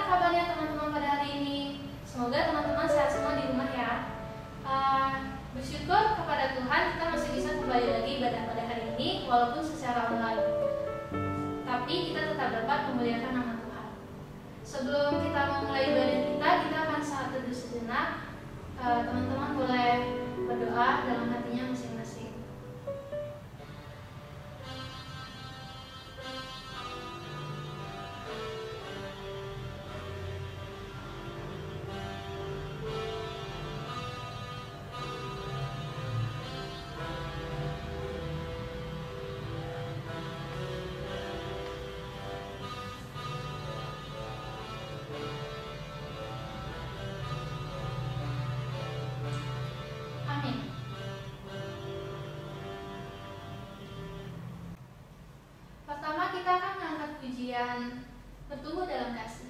kabarnya teman-teman pada hari ini? Semoga teman-teman sehat semua di rumah ya. Bersyukur kepada Tuhan kita masih bisa kembali lagi ibadah pada hari ini walaupun secara online. Tapi kita tetap dapat memuliakan nama Tuhan. Sebelum kita memulai ibadah kita akan saat teduh sejenak. Teman-teman boleh berdoa dalam hatinya masing-masing. Pertama kita akan mengangkat pujian bertumbuh dalam kasih.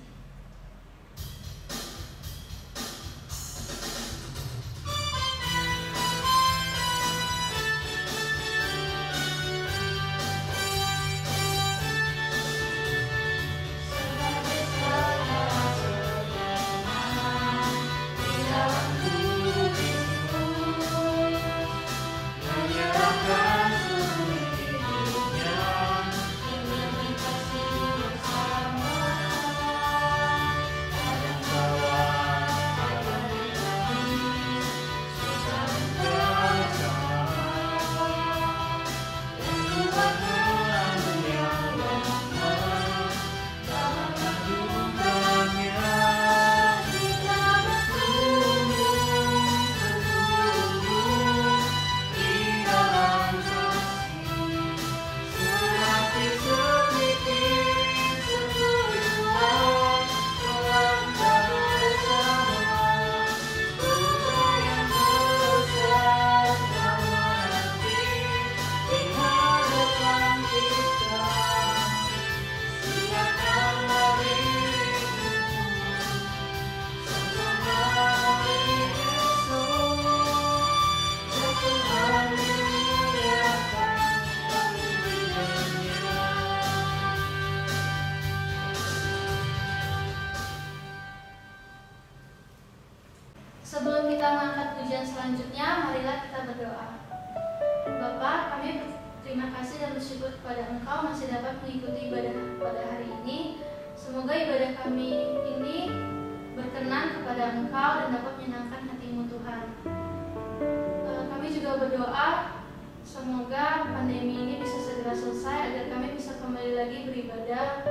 Sebelum kita mengangkat pujian selanjutnya, marilah kita berdoa. Bapa, kami berterima kasih dan bersyukur kepada Engkau masih dapat mengikuti ibadah pada hari ini. Semoga ibadah kami ini berkenan kepada Engkau dan dapat menyenangkan hati-Mu Tuhan. Kami juga berdoa semoga pandemi ini bisa segera selesai agar kami bisa kembali lagi beribadah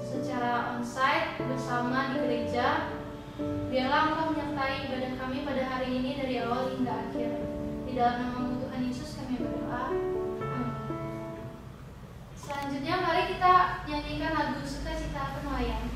secara onsite bersama di gereja. Biarlah Engkau menyertai ibadah kami pada hari ini dari awal hingga akhir. Di dalam nama Tuhan Yesus kami berdoa. Amin. Selanjutnya mari kita nyanyikan lagu Sukacita Penuaian.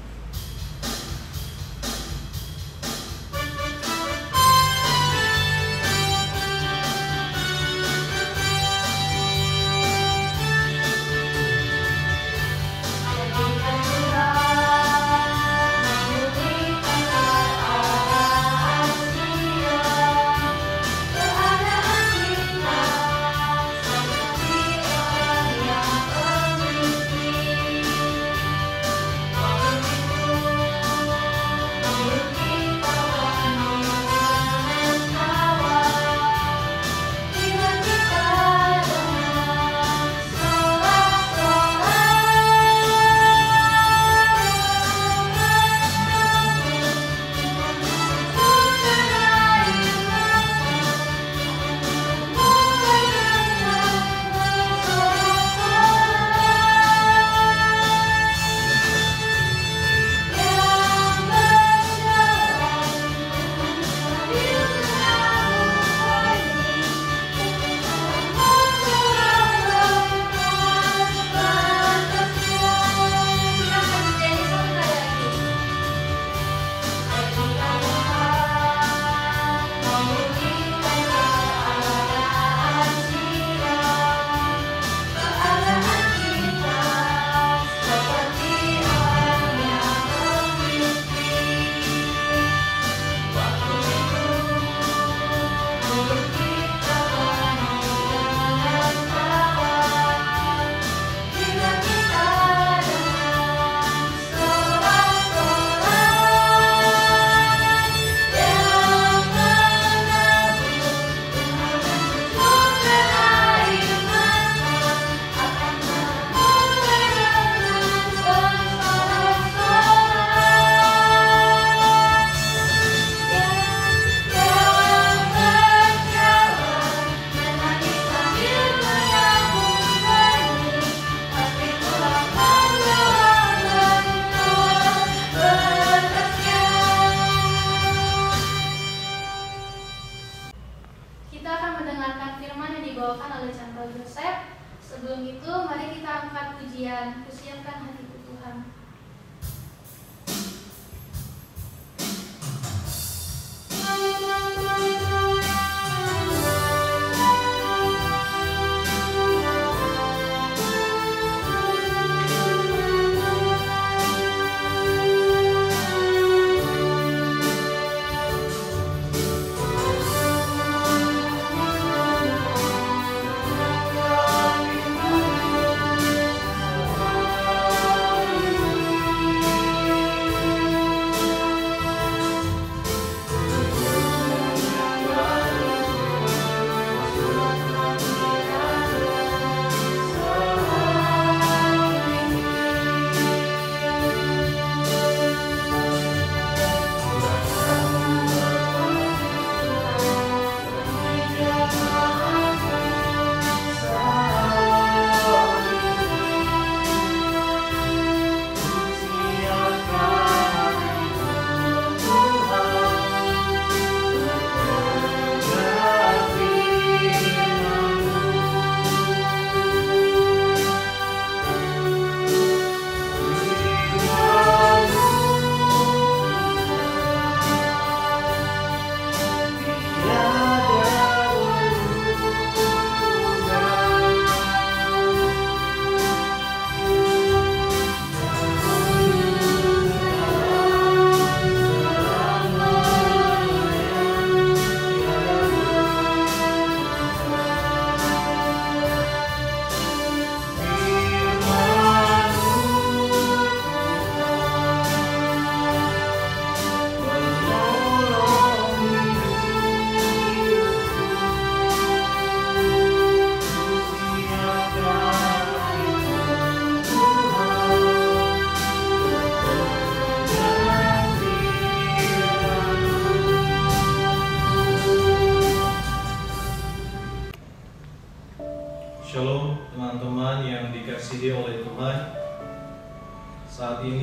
Berada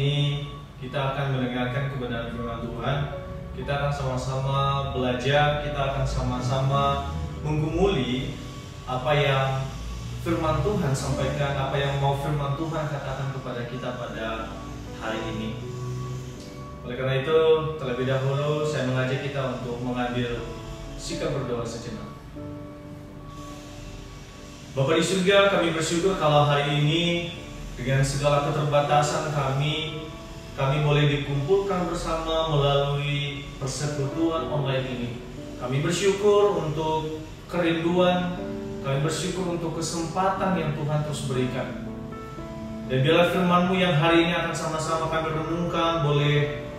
ini kita akan mendengarkan kebenaran firman Tuhan. Kita akan sama-sama belajar, kita akan sama-sama menggumuli apa yang firman Tuhan sampaikan, apa yang mau firman Tuhan katakan kepada kita pada hari ini. Oleh karena itu, terlebih dahulu saya mengajak kita untuk mengambil sikap berdoa sejenak. Bapa di surga, kami bersyukur kalau hari ini dengan segala keterbatasan kami boleh dikumpulkan bersama melalui persekutuan online ini. Kami bersyukur untuk kerinduan, kami bersyukur untuk kesempatan yang Tuhan terus berikan. Dan biarlah firman-Mu yang hari ini akan sama-sama kami renungkan boleh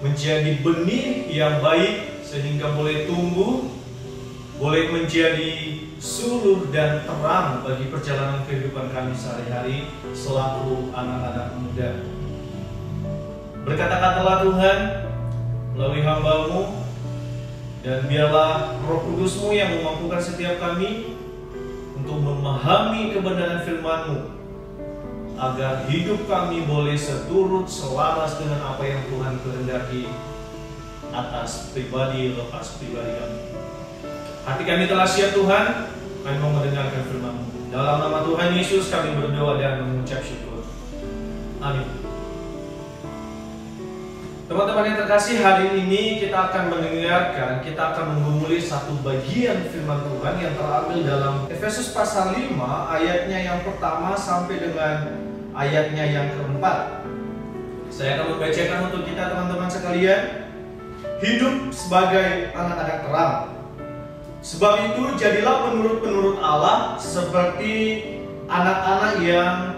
menjadi benih yang baik sehingga boleh tumbuh, boleh menjadi suluh dan terang bagi perjalanan kehidupan kami sehari-hari selaku anak-anak muda. Berkata-katalah Tuhan melalui hamba-Mu, dan biarlah Roh Kudus-Mu yang memampukan setiap kami untuk memahami kebenaran firman-Mu, agar hidup kami boleh seturut selaras dengan apa yang Tuhan kehendaki atas pribadi lepas pribadi kami. Hati kami telah siap Tuhan, kami mau mendengarkan firman-Mu. Dalam nama Tuhan Yesus kami berdoa dan mengucap syukur. Amin. Teman-teman yang terkasih, hari ini kita akan mendengarkan, kita akan menggumuli satu bagian firman Tuhan yang terambil dalam Efesus pasal 5 ayatnya yang pertama sampai dengan ayatnya yang keempat. Saya akan membacakan untuk kita teman-teman sekalian. Hidup sebagai anak-anak terang. Sebab itu jadilah penurut-penurut Allah seperti anak-anak yang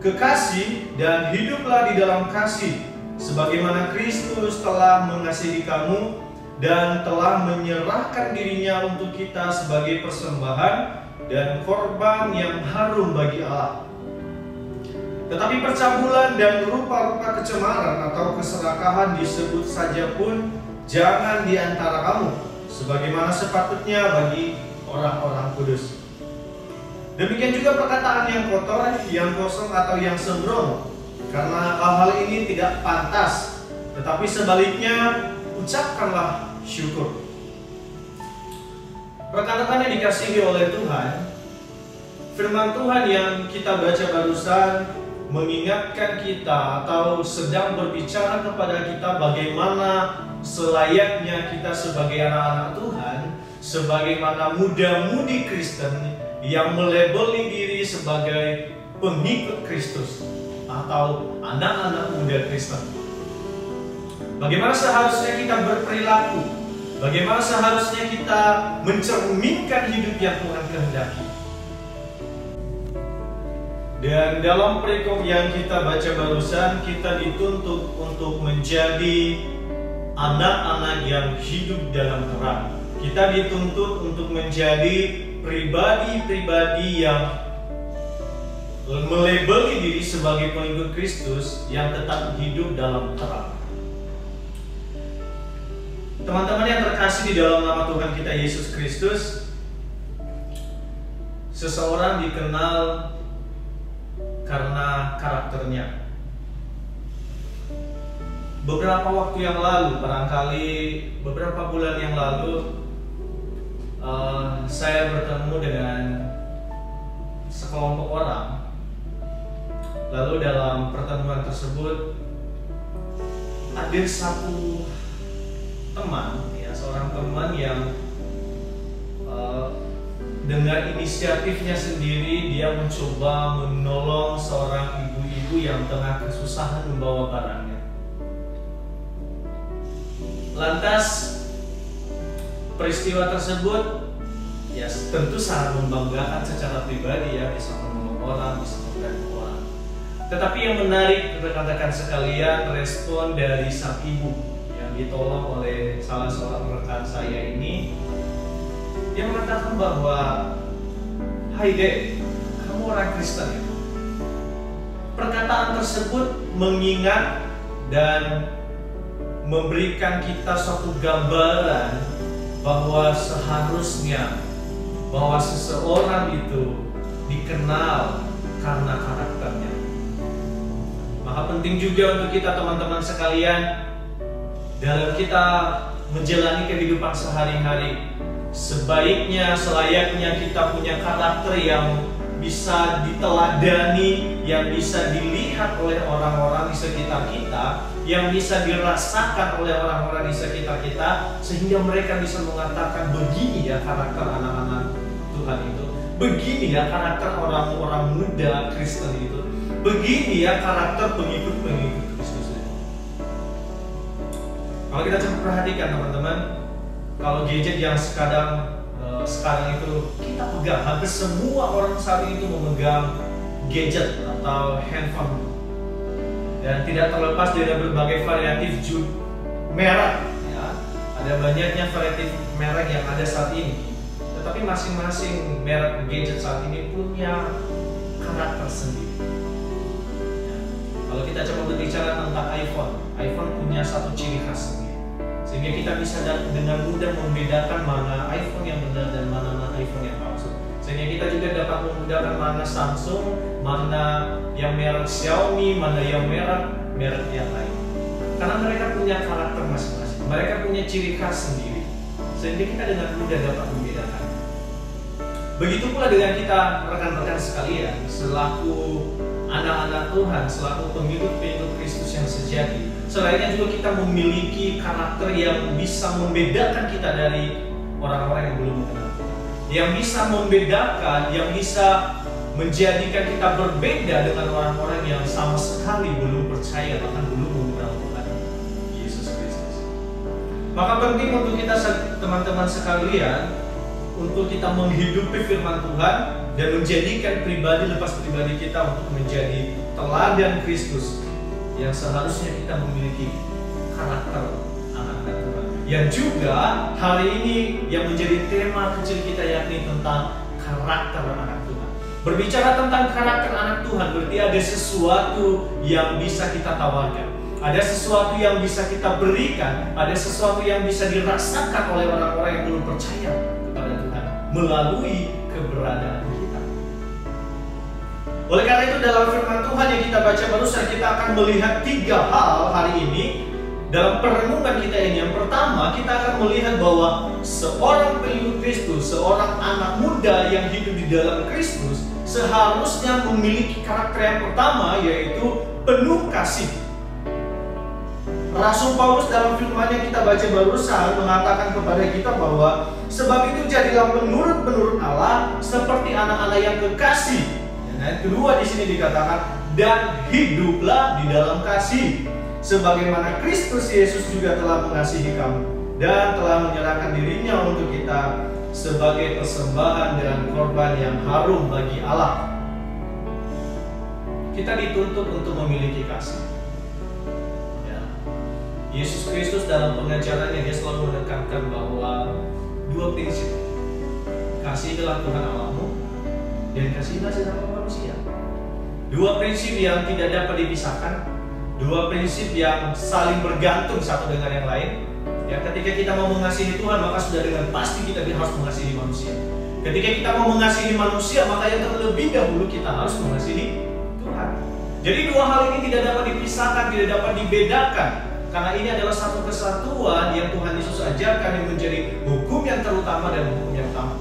kekasih, dan hiduplah di dalam kasih sebagaimana Kristus telah mengasihi kamu dan telah menyerahkan dirinya untuk kita sebagai persembahan dan korban yang harum bagi Allah. Tetapi percabulan dan rupa-rupa kecemaran atau keserakahan disebut saja pun jangan di antara kamu, sebagaimana sepatutnya bagi orang-orang kudus. Demikian juga perkataan yang kotor, yang kosong atau yang sembrono, karena hal-hal ini tidak pantas, tetapi sebaliknya ucapkanlah syukur. Rekan-rekan yang dikasihi oleh Tuhan, firman Tuhan yang kita baca barusan mengingatkan kita atau sedang berbicara kepada kita bagaimana selayaknya kita sebagai anak-anak Tuhan, sebagaimana muda-mudi Kristen yang melabeli diri sebagai pengikut Kristus atau anak-anak muda Kristen. Bagaimana seharusnya kita berperilaku, bagaimana seharusnya kita mencerminkan hidup yang Tuhan kehendaki. Dan dalam perikop yang kita baca barusan, kita dituntut untuk menjadi anak-anak yang hidup dalam terang. Kita dituntut untuk menjadi pribadi-pribadi yang melabeli diri sebagai pengikut Kristus yang tetap hidup dalam terang. Teman-teman yang terkasih di dalam nama Tuhan kita Yesus Kristus, seseorang dikenal karena karakternya. Beberapa waktu yang lalu, barangkali beberapa bulan yang lalu, saya bertemu dengan sekelompok orang. Lalu dalam pertemuan tersebut hadir satu teman, ya, seorang teman yang dengan inisiatifnya sendiri dia mencoba menolong seorang ibu-ibu yang tengah kesusahan membawa barangnya. Lantas peristiwa tersebut ya tentu sangat membanggakan secara pribadi, ya, bisa menolong orang, bisa membantu orang. Tetapi yang menarik rekan-rekan sekalian, respon dari sang ibu yang ditolong oleh salah seorang rekan saya ini, dia mengatakan bahwa, "Hai Dek, kamu orang Kristen ya?" Perkataan tersebut mengingat dan memberikan kita suatu gambaran bahwa seharusnya bahwa seseorang itu dikenal karena karakternya. Maka penting juga untuk kita teman-teman sekalian, dalam kita menjalani kehidupan sehari-hari, sebaiknya, selayaknya kita punya karakter yang bisa diteladani, yang bisa dilihat oleh orang-orang di sekitar kita, yang bisa dirasakan oleh orang-orang di sekitar kita, sehingga mereka bisa mengatakan, begini ya karakter anak-anak Tuhan itu, begini ya karakter orang-orang muda Kristen itu, begini ya karakter pengikut-pengikut Kristus. Kalau kita coba perhatikan teman-teman, kalau gadget yang sekarang itu kita pegang, hampir semua orang saat itu memegang gadget atau handphone, dan tidak terlepas dari berbagai variatif merek ya. Ada banyaknya variatif merek yang ada saat ini, tetapi masing-masing merek gadget saat ini punya karakter sendiri ya. Kalau kita coba berbicara tentang iPhone punya satu ciri khas sendiri, sehingga kita bisa dengan mudah membedakan mana iPhone yang benar dan mana iPhone yang palsu. Sehingga kita juga dapat membedakan mana Samsung, mana yang merek Xiaomi, mana yang merek yang lain. Karena mereka punya karakter masing-masing, mereka punya ciri khas sendiri, sehingga kita dengan mudah dapat membedakan. Begitu pula dengan kita rekan-rekan sekalian, selaku anak-anak Tuhan, selaku pengikut-pengikut Kristus yang sejati, selainnya juga kita memiliki karakter yang bisa membedakan kita dari orang-orang yang belum mengenal Tuhan, yang bisa membedakan, yang bisa menjadikan kita berbeda dengan orang-orang yang sama sekali belum percaya, bahkan belum mengenal Tuhan Yesus Kristus. Maka penting untuk kita teman-teman sekalian, untuk kita menghidupi firman Tuhan dan menjadikan pribadi lepas pribadi kita untuk menjadi teladan Kristus, yang seharusnya kita memiliki karakter anak-anak Tuhan. Yang juga hari ini yang menjadi tema kecil kita, yakni tentang karakter anak Tuhan. Berbicara tentang karakter anak Tuhan berarti ada sesuatu yang bisa kita tawarkan, ada sesuatu yang bisa kita berikan, ada sesuatu yang bisa dirasakan oleh orang-orang yang belum percaya kepada Tuhan melalui keberadaan kita. Oleh karena itu dalam firman Tuhan yang kita baca barusan, kita akan melihat 3 hal hari ini dalam perenungan kita ini. Yang pertama, kita akan melihat bahwa seorang pengikut Kristus, seorang anak muda yang hidup di dalam Kristus, seharusnya memiliki karakter yang pertama, yaitu penuh kasih. Rasul Paulus dalam firman-Nya kita baca barusan mengatakan kepada kita bahwa sebab itu jadilah menurut Allah seperti anak-anak yang kekasih. Yang kedua di sini dikatakan, dan hiduplah di dalam kasih, sebagaimana Kristus Yesus juga telah mengasihi kamu dan telah menyerahkan dirinya untuk kita sebagai persembahan dan korban yang harum bagi Allah. Kita dituntut untuk memiliki kasih. Ya. Yesus Kristus dalam pengajarannya dia selalu menekankan bahwa 2 prinsip. Kasihilah Tuhan Allahmu dan kasihilah sesama manusia. 2 prinsip yang tidak dapat dipisahkan, 2 prinsip yang saling bergantung satu dengan yang lain. Ya, ketika kita mau mengasihi Tuhan, maka sudah dengan pasti kita harus mengasihi manusia. Ketika kita mau mengasihi manusia, maka yang terlebih dahulu kita harus mengasihi Tuhan. Jadi 2 hal ini tidak dapat dipisahkan, tidak dapat dibedakan, karena ini adalah satu kesatuan yang Tuhan Yesus ajarkan, yang menjadi hukum yang terutama dan hukum yang utama.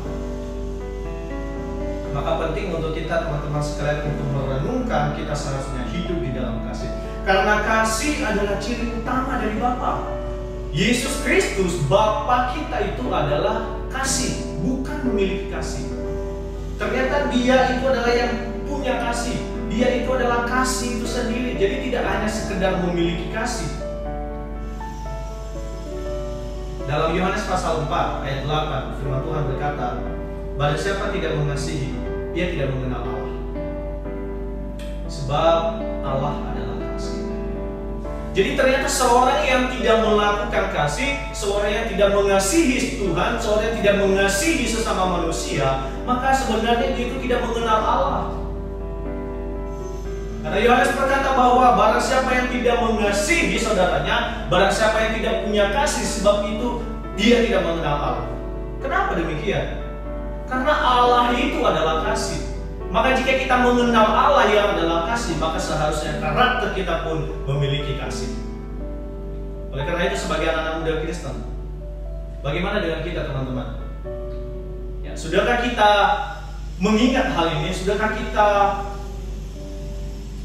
Maka penting untuk kita teman-teman sekalian untuk merenungkan, kita seharusnya hidup di dalam kasih. Karena kasih adalah ciri utama dari Bapa. Yesus Kristus, Bapa kita itu adalah kasih, bukan memiliki kasih. Ternyata Dia itu adalah yang punya kasih. Dia itu adalah kasih itu sendiri. Jadi tidak hanya sekedar memiliki kasih. Dalam Yohanes pasal 4 ayat 8, firman Tuhan berkata, barang siapa tidak mengasihi, dia tidak mengenal Allah. Sebab Allah adalah kasih. Jadi ternyata seorang yang tidak melakukan kasih, seorang yang tidak mengasihi Tuhan, seorang yang tidak mengasihi sesama manusia, maka sebenarnya dia itu tidak mengenal Allah. Karena Yohanes berkata bahwa barang siapa yang tidak mengasihi saudaranya, barang siapa yang tidak punya kasih, sebab itu dia tidak mengenal Allah. Kenapa demikian? Karena Allah itu adalah kasih. Maka jika kita mengenal Allah yang adalah kasih, maka seharusnya karakter kita pun memiliki kasih. Oleh karena itu sebagai anak-anak muda Kristen, bagaimana dengan kita teman-teman? Ya, sudahkah kita mengingat hal ini? Sudahkah kita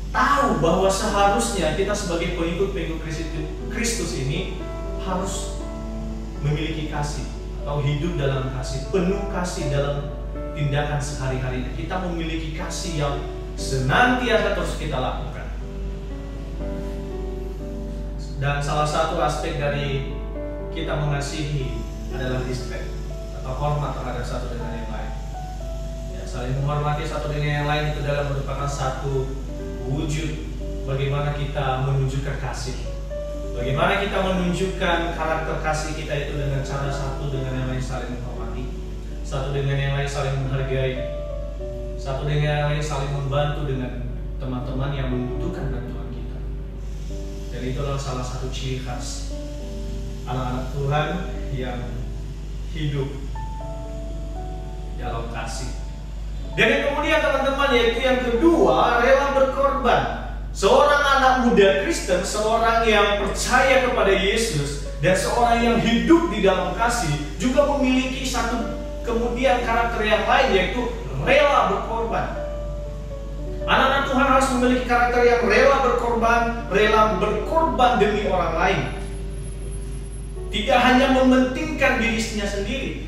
tahu bahwa seharusnya kita sebagai pengikut-pengikut Kristus ini harus memiliki kasih atau hidup dalam kasih, penuh kasih dalam tindakan sehari-hari. Kita memiliki kasih yang senantiasa terus kita lakukan. Dan salah satu aspek dari kita mengasihi adalah respect atau hormat terhadap satu dengan yang lain. Ya, saling menghormati satu dengan yang lain itu adalah merupakan satu wujud bagaimana kita menunjukkan kasih. Bagaimana kita menunjukkan karakter kasih kita itu dengan cara satu dengan yang lain saling menghormati, satu dengan yang lain saling menghargai, satu dengan yang lain saling membantu dengan teman-teman yang membutuhkan bantuan kita. Dan itu adalah salah satu ciri khas anak-anak Tuhan yang hidup dalam kasih. Dan yang kemudian teman-teman, yaitu yang kedua, rela berkorban. Seorang anak muda Kristen, seorang yang percaya kepada Yesus, dan seorang yang hidup di dalam kasih juga memiliki satu kemudian karakter yang lain, yaitu rela berkorban. Anak-anak Tuhan harus memiliki karakter yang rela berkorban demi orang lain. Tidak hanya mementingkan dirinya sendiri.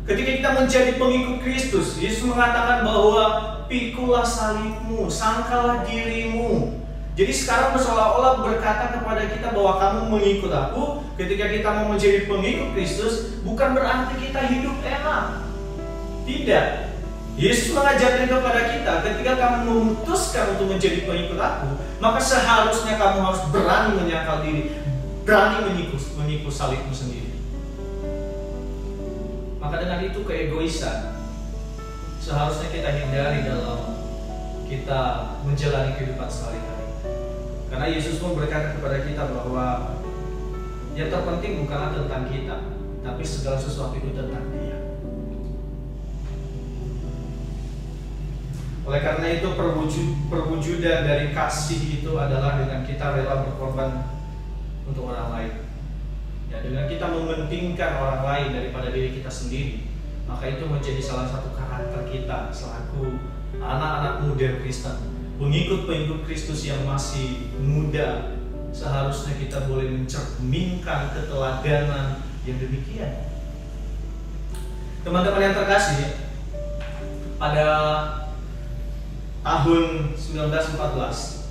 Ketika kita menjadi pengikut Kristus, Yesus mengatakan bahwa pikulah salibmu, sangkalah dirimu. Jadi sekarang seolah-olah berkata kepada kita bahwa kamu mengikut aku. Ketika kita mau menjadi pengikut Kristus, bukan berarti kita hidup enak. Tidak. Yesus mengajarkan kepada kita, ketika kamu memutuskan untuk menjadi pengikut aku, maka seharusnya kamu harus berani menyangkal diri, berani mengikut salibmu sendiri. Maka dengan itu keegoisan seharusnya kita hindari dalam kita menjalani kehidupan sehari-hari. Karena Yesus pun berkata kepada kita bahwa yang terpenting bukanlah tentang kita, tapi segala sesuatu itu tentang Dia. Oleh karena itu perwujudan dari kasih itu adalah dengan kita rela berkorban untuk orang lain. Ya, dengan kita mementingkan orang lain daripada diri kita sendiri, maka itu menjadi salah satu karakter kita selaku anak-anak muda Kristen, pengikut-pengikut Kristus yang masih muda. Seharusnya kita boleh mencerminkan keteladanan yang demikian. Teman-teman yang terkasih, pada tahun 1914,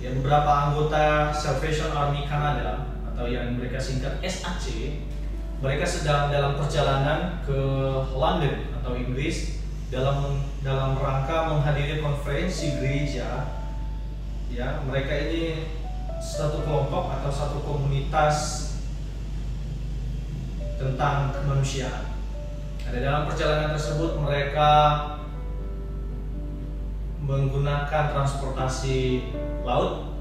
ya, beberapa anggota Salvation Army Kanada atau yang mereka singkat SAC, mereka sedang dalam perjalanan ke London atau Inggris dalam rangka menghadiri konferensi gereja. Ya, mereka ini satu kelompok atau satu komunitas tentang kemanusiaan. Ada dalam perjalanan tersebut mereka menggunakan transportasi laut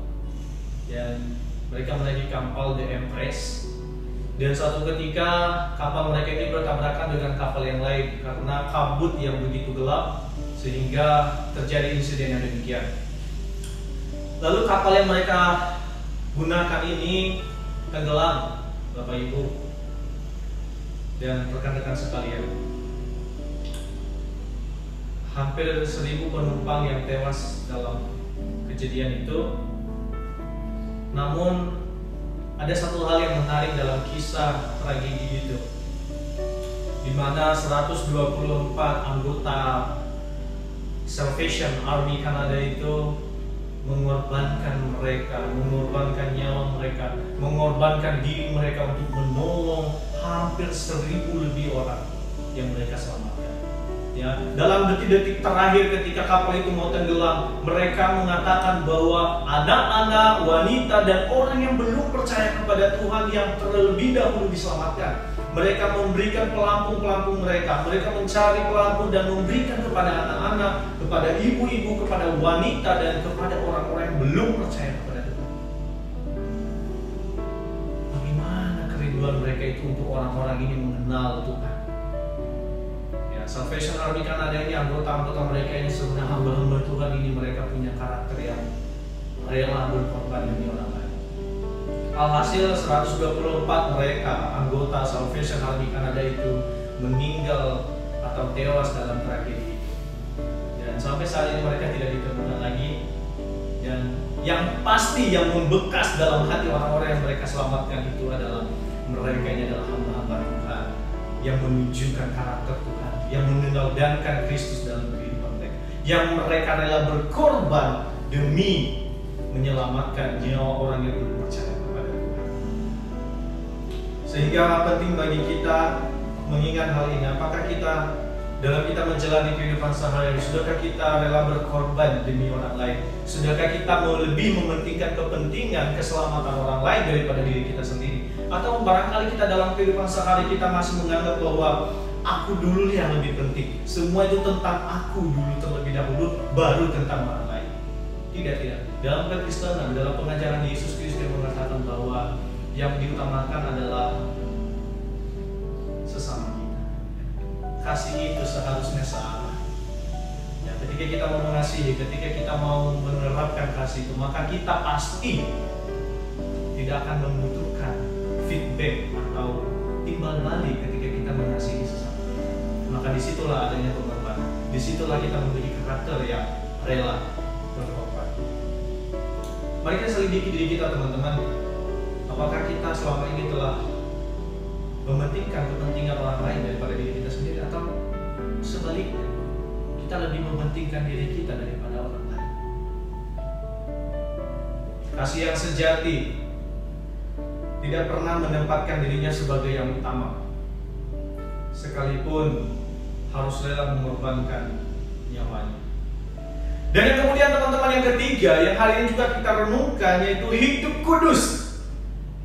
dan mereka menaiki kapal The Empress. Dan suatu ketika kapal mereka ini bertabrakan dengan kapal yang lain karena kabut yang begitu gelap sehingga terjadi insiden yang demikian. Lalu kapal yang mereka gunakan ini tenggelam, Bapak Ibu dan rekan-rekan sekalian. Hampir 1.000 penumpang yang tewas dalam kejadian itu. Namun ada satu hal yang menarik dalam kisah tragedi itu, di mana 124 anggota Salvation Army Kanada itu mengorbankan nyawa mereka, mengorbankan diri mereka untuk menolong hampir 1.000 lebih orang yang mereka selamatkan. Ya, dalam detik-detik terakhir ketika kapal itu mau tenggelam, mereka mengatakan bahwa anak-anak, wanita, dan orang yang belum percaya kepada Tuhan yang terlebih dahulu diselamatkan. Mereka memberikan pelampung-pelampung mereka mencari pelampung dan memberikan kepada anak-anak, kepada ibu-ibu, kepada wanita, dan kepada orang-orang yang belum percaya kepada Tuhan. Bagaimana kerinduan mereka itu untuk orang-orang ini mengenal Tuhan. Salvation Army Kanada ini, anggota-anggota mereka ini sebenarnya hamba-hamba Tuhan ini, mereka punya karakter yang rela berkorban demi orang lain. Alhasil 124 mereka anggota Salvation Army Kanada itu meninggal atau tewas dalam tragedi. Dan sampai saat ini mereka tidak ditemukan lagi. Dan yang pasti yang membekas dalam hati orang-orang yang mereka selamatkan itu adalah mereka ini adalah hamba-hamba Tuhan yang menunjukkan karakter Tuhan, yang meneladankan Kristus dalam kehidupan mereka, yang mereka rela berkorban demi menyelamatkan nyawa orang yang belum percaya kepada Tuhan. Sehingga penting bagi kita mengingat hal ini. Apakah kita dalam kita menjalani kehidupan sehari-hari, sudahkah kita rela berkorban demi orang lain? Sudahkah kita mau lebih mementingkan kepentingan keselamatan orang lain daripada diri kita sendiri? Atau barangkali kita dalam kehidupan sehari kita masih menganggap bahwa aku dulu yang lebih penting, semua itu tentang aku dulu terlebih dahulu, baru tentang orang lain. Tidak. Dalam kekristenan, dalam pengajaran Yesus Kristus yang mengatakan bahwa yang diutamakan adalah sesama kita. Kasih itu seharusnya searah. Ya, ketika kita mau mengasihi, ketika kita mau menerapkan kasih itu, maka kita pasti tidak akan membutuhkan feedback atau timbal balik ketika kita mengasihi sesama. Maka disitulah adanya pengorbanan. Disitulah kita memiliki karakter yang rela berkorban. Mari kita selidiki diri kita, teman-teman. Apakah kita selama ini telah mementingkan kepentingan orang lain daripada diri kita sendiri, atau sebaliknya kita lebih mementingkan diri kita daripada orang lain? Kasih yang sejati tidak pernah menempatkan dirinya sebagai yang utama, sekalipun harus rela mengorbankan nyawanya. Dan yang kemudian teman-teman yang ketiga yang hari ini juga kita renungkan, yaitu hidup kudus.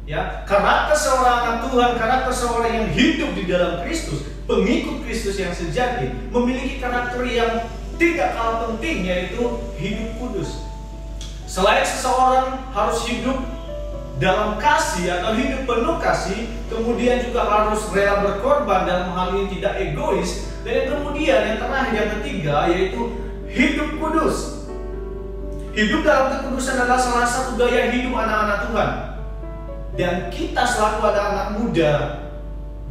Ya, karakter seorang anak Tuhan, karakter seorang yang hidup di dalam Kristus, pengikut Kristus yang sejati, memiliki karakter yang tidak kalah penting, yaitu hidup kudus. Selain seseorang harus hidup dalam kasih atau hidup penuh kasih, kemudian juga harus rela berkorban, dalam hal ini tidak egois. Dan yang kemudian yang terakhir, yang ketiga, yaitu hidup kudus. Hidup dalam kekudusan adalah salah satu gaya hidup anak-anak Tuhan. Dan kita selaku anak-anak muda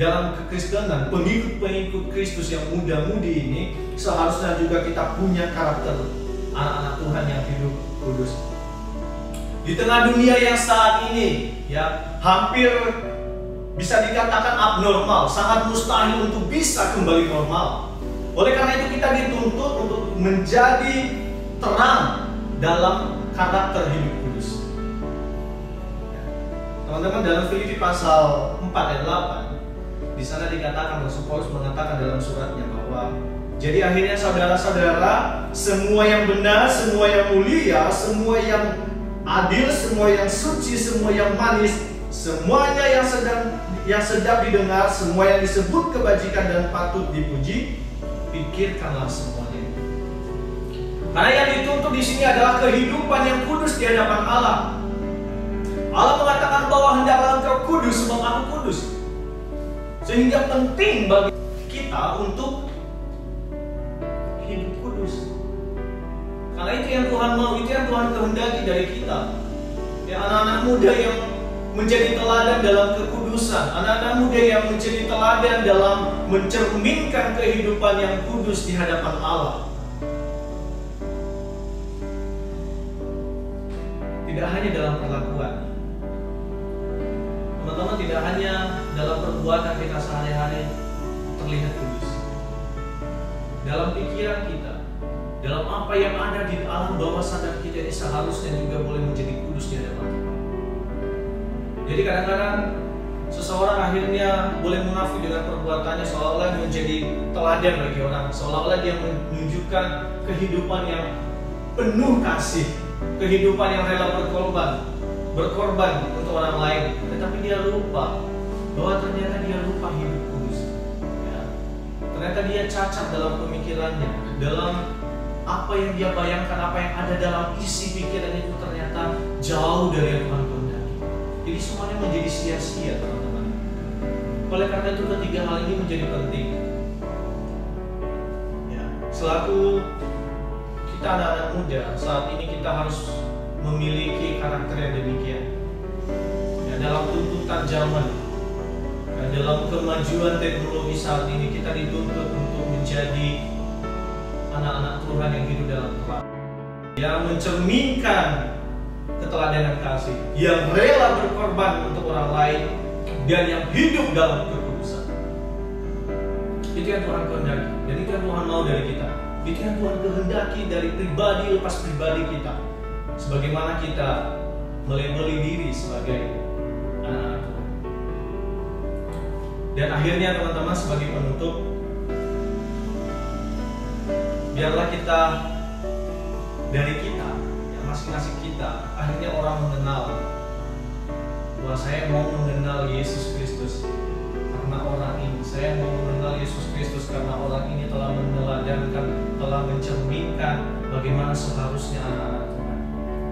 dalam kekristenan, pengikut-pengikut Kristus yang muda-mudi ini, seharusnya juga kita punya karakter anak-anak Tuhan yang hidup kudus. Di tengah dunia yang saat ini ya hampir bisa dikatakan abnormal, sangat mustahil untuk bisa kembali normal. Oleh karena itu kita dituntut untuk menjadi terang dalam karakter hidup kudus. Teman-teman, dalam Filipi pasal 4 ayat 8, di sana dikatakan, Rasul Paulus mengatakan dalam suratnya bahwa jadi akhirnya saudara-saudara, semua yang benar, semua yang mulia, semua yang adil, semua yang suci, semua yang manis, semuanya yang sedap didengar, semua yang disebut kebajikan dan patut dipuji, pikirkanlah semuanya. Karena yang dituntut di sini adalah kehidupan yang kudus di hadapan Allah. Allah mengatakan bahwa hendaklah engkau kudus sebab aku kudus. Sehingga penting bagi kita untuk hidup kudus. Karena itu yang Tuhan mau, itu yang Tuhan kehendaki dari kita. Ya, anak-anak muda yang menjadi teladan dalam kekudusan, anak-anak muda yang menjadi teladan dalam mencerminkan kehidupan yang kudus di hadapan Allah. Tidak hanya dalam perlakuan, teman-teman, tidak hanya dalam perbuatan kita sehari-hari terlihat kudus. Dalam pikiran kita, dalam apa yang ada di alam bawah sadar kita ini seharusnya juga boleh menjadi kudus di hadapan Tuhan. Jadi kadang-kadang seseorang akhirnya boleh munafik dengan perbuatannya, seolah-olah menjadi teladan bagi orang, seolah-olah dia menunjukkan kehidupan yang penuh kasih, kehidupan yang rela berkorban untuk orang lain, tetapi dia lupa bahwa ternyata dia lupa hidup kudus. Ya. Ternyata dia cacat dalam pemikirannya, dalam apa yang dia bayangkan, apa yang ada dalam isi pikirannya itu ternyata jauh dari yang Tuhan kehendaki. Jadi semuanya menjadi sia-sia, teman-teman. Oleh karena itu ketiga hal ini menjadi penting. Selaku kita anak-anak muda, saat ini kita harus memiliki karakter yang demikian. Ya, dalam tuntutan zaman, ya, dalam kemajuan teknologi saat ini, kita dituntut untuk menjadi anak-anak Tuhan yang hidup dalam terang, yang mencerminkan keteladanan kasih, yang rela berkorban untuk orang lain, dan yang hidup dalam kekudusan. Itu yang Tuhan kehendaki, dan itu yang Tuhan mau dari kita. Itu yang Tuhan kehendaki dari pribadi lepas pribadi kita, sebagaimana kita melabeli diri sebagai anak-anak Tuhan. Dan akhirnya teman-teman, sebagai penutup, biarlah kita dari kita, ya, masing-masing kita, akhirnya orang mengenal bahwa saya mau mengenal Yesus Kristus karena orang ini. Saya mau mengenal Yesus Kristus karena orang ini telah meneladankan, telah mencerminkan bagaimana seharusnya anak-anak Tuhan.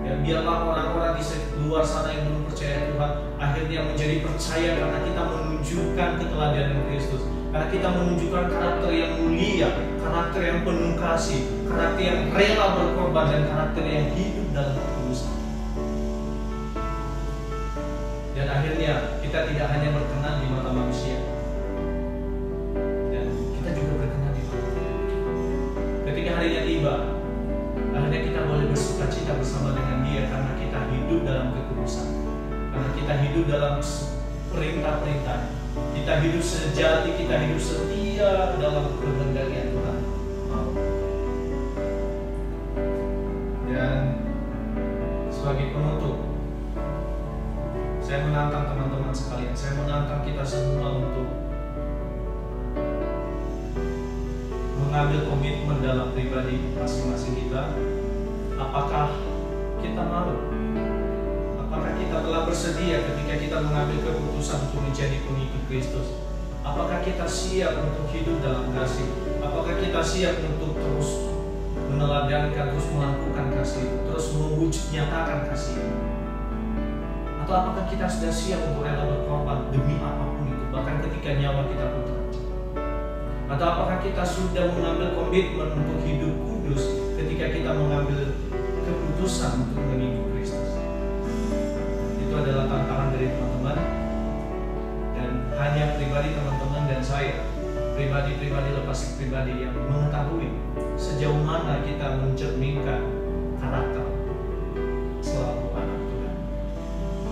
Ya, biarlah orang-orang di luar sana yang belum percaya Tuhan akhirnya menjadi percaya karena kita menunjukkan keteladanan Kristus. Karena kita menunjukkan karakter yang mulia, karakter yang penuh kasih, karakter yang rela berkorban, dan karakter yang hidup dalam kekudusan. Dan akhirnya kita tidak hanya berkenan di mata manusia, dan kita juga berkenan di mata Tuhan. Ketika harinya tiba, akhirnya kita boleh bersuka cita bersama dengan Dia karena kita hidup dalam kekudusan, karena kita hidup dalam perintah-perintah. Kita hidup sejati, kita hidup setia dalam kehendak yang Tuhan mau. Dan sebagai penutup, saya menantang teman-teman sekalian, saya menantang kita semua untuk mengambil komitmen dalam pribadi masing-masing kita. Apakah kita mau? Apakah kita telah bersedia ketika kita mengambil keputusan untuk menjadi pengikut Kristus? Apakah kita siap untuk hidup dalam kasih? Apakah kita siap untuk terus meneladankan, terus melakukan kasih, terus mewujud nyatakan kasih? Atau apakah kita sudah siap untuk rela berkorban demi apapun itu, bahkan ketika nyawa kita pun terancam? Atau apakah kita sudah mengambil komitmen untuk hidup kudus ketika kita mengambil keputusan untuk mengikut Kristus? Itu adalah tantangan dari teman-teman, dan hanya pribadi teman-teman dan saya, pribadi-pribadi lepas pribadi, yang mengetahui sejauh mana kita mencerminkan karakter selaku anak Tuhan.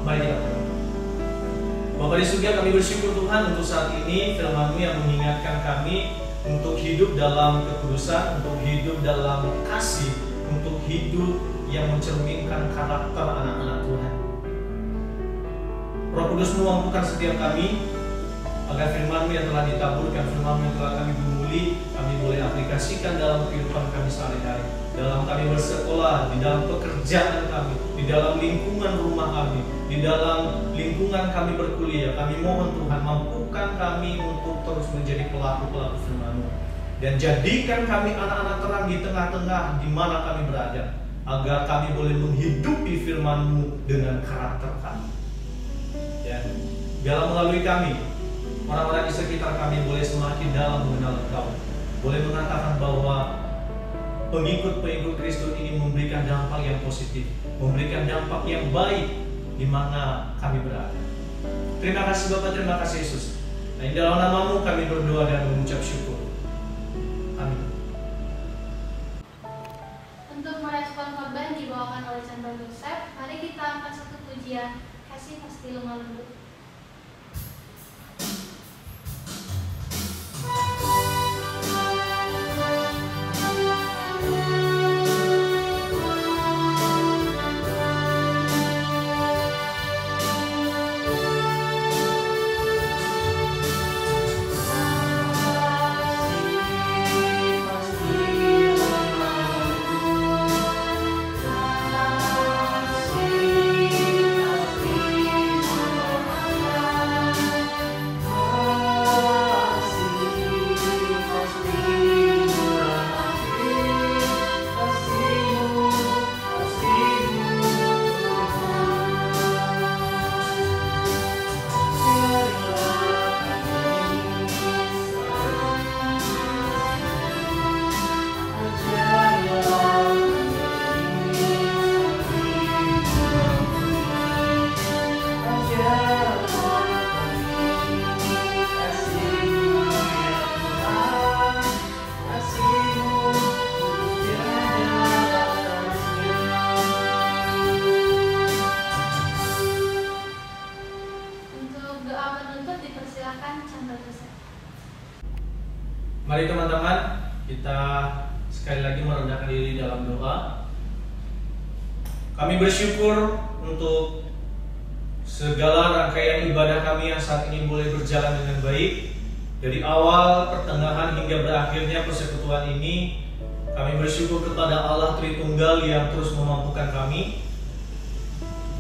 Mari kita berdoa. Bapa di surga, kami bersyukur Tuhan untuk saat ini firman-Mu yang mengingatkan kami untuk hidup dalam kekudusan, untuk hidup dalam kasih, untuk hidup yang mencerminkan karakter anak-anak Tuhan. Roh Kudus memampukan setiap kami agar firman-Mu yang telah ditaburkan, firman-Mu yang telah kami gumuli, kami boleh aplikasikan dalam kehidupan kami sehari-hari, dalam kami bersekolah, di dalam pekerjaan kami, di dalam lingkungan rumah kami, di dalam lingkungan kami berkuliah. Kami mohon Tuhan, mampukan kami untuk terus menjadi pelaku-pelaku firman-Mu, dan jadikan kami anak-anak terang di tengah-tengah di mana kami berada, agar kami boleh menghidupi firman-Mu dengan karakter kami. Dan biarlah melalui kami, orang-orang di sekitar kami boleh semakin dalam mengenal Engkau, boleh mengatakan bahwa pengikut-pengikut Kristus ini memberikan dampak yang positif, memberikan dampak yang baik di mana kami berada. Terima kasih Bapa, terima kasih Yesus. Dan dalam nama-Mu kami berdoa dan mengucap syukur. Amin. Untuk merespon khotbah yang dibawakan oleh Chandra Joseph, mari kita angkat satu pujian, Kasih Pasti Lemah Lembut. Mari teman-teman, kita sekali lagi merendahkan diri dalam doa. Kami bersyukur untuk segala rangkaian ibadah kami yang saat ini boleh berjalan dengan baik. Dari awal, pertengahan hingga berakhirnya persekutuan ini, kami bersyukur kepada Allah Tritunggal yang terus memampukan kami.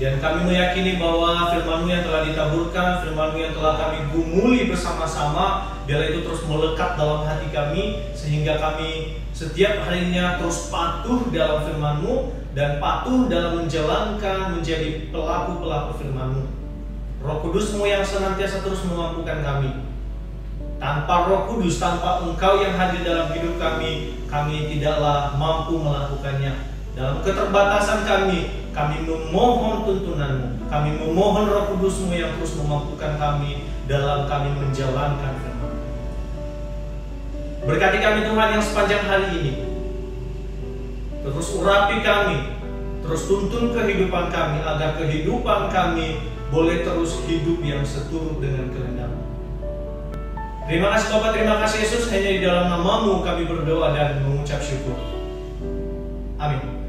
Dan kami meyakini bahwa firman-Mu yang telah ditaburkan, firman-Mu yang telah kami gumuli bersama-sama, biar itu terus melekat dalam hati kami, sehingga kami setiap harinya terus patuh dalam firman-Mu dan patuh dalam menjalankan menjadi pelaku-pelaku firman-Mu. Roh Kudus-Mu yang senantiasa terus memampukan kami. Tanpa Roh Kudus, tanpa Engkau yang hadir dalam hidup kami tidaklah mampu melakukannya. Dalam keterbatasan kami memohon tuntunan-Mu, kami memohon Roh Kudus-Mu yang terus memampukan kami dalam kami menjalankan firman. Berkati kami Tuhan yang sepanjang hari ini, terus urapi kami, terus tuntun kehidupan kami, agar kehidupan kami boleh terus hidup yang seturut dengan kehendak-Mu. Terima kasih Bapak, terima kasih Yesus, hanya di dalam nama-Mu kami berdoa dan mengucap syukur. Amin.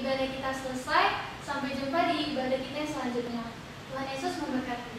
Ibadah kita selesai, sampai jumpa di ibadah kita yang selanjutnya. Tuhan Yesus memberkati.